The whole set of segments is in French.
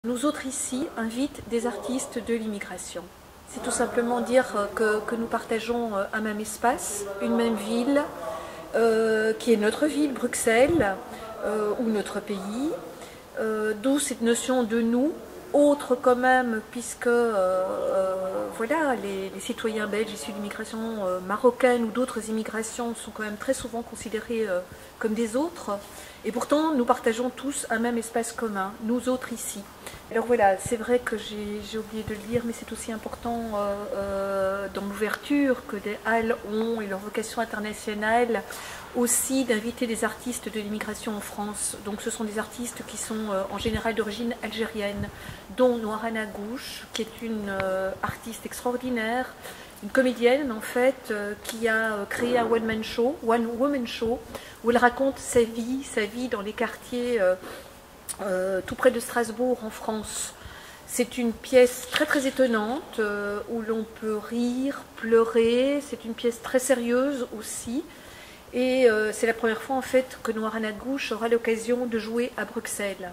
Nous autres ici invitent des artistes de l'immigration. C'est tout simplement dire que nous partageons un même espace, une même ville, qui est notre ville, Bruxelles, ou notre pays, d'où cette notion de nous, autre quand même, puisque voilà, les citoyens belges issus d'immigration marocaine ou d'autres immigrations sont quand même très souvent considérés comme des autres. Et pourtant, nous partageons tous un même espace commun, nous autres ici. Alors voilà, c'est vrai que j'ai oublié de le dire, mais c'est aussi important dans l'ouverture que les halles ont et leur vocation internationale aussi d'inviter des artistes de l'immigration en France. Donc ce sont des artistes qui sont en général d'origine algérienne, dont Nourana Gouche, qui est une artiste extraordinaire, une comédienne en fait, qui a créé un one-woman show, où elle raconte sa vie dans les quartiers tout près de Strasbourg en France. C'est une pièce très très étonnante où l'on peut rire, pleurer, c'est une pièce très sérieuse aussi. Et c'est la première fois en fait que Nourana Gouche aura l'occasion de jouer à Bruxelles.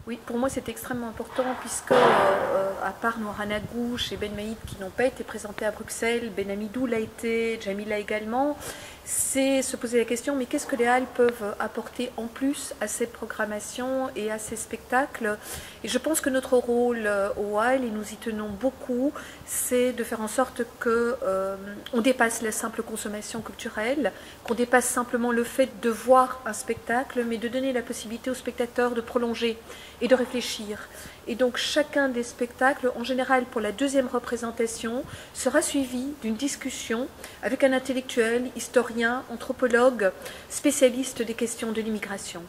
Oui, pour moi c'est extrêmement important puisque, à part Nourana Gouche et Ben Maïd qui n'ont pas été présentés à Bruxelles, Ben Amidou l'a été, Jamila également, c'est se poser la question, mais qu'est-ce que les halles peuvent apporter en plus à cette programmation et à ces spectacles? Et je pense que notre rôle aux halles, et nous y tenons beaucoup, c'est de faire en sorte qu'on dépasse la simple consommation culturelle, qu'on dépasse simplement le fait de voir un spectacle, mais de donner la possibilité aux spectateurs de prolonger et de réfléchir. Et donc chacun des spectacles, en général pour la deuxième représentation, sera suivi d'une discussion avec un intellectuel, historien, anthropologue, spécialiste des questions de l'immigration.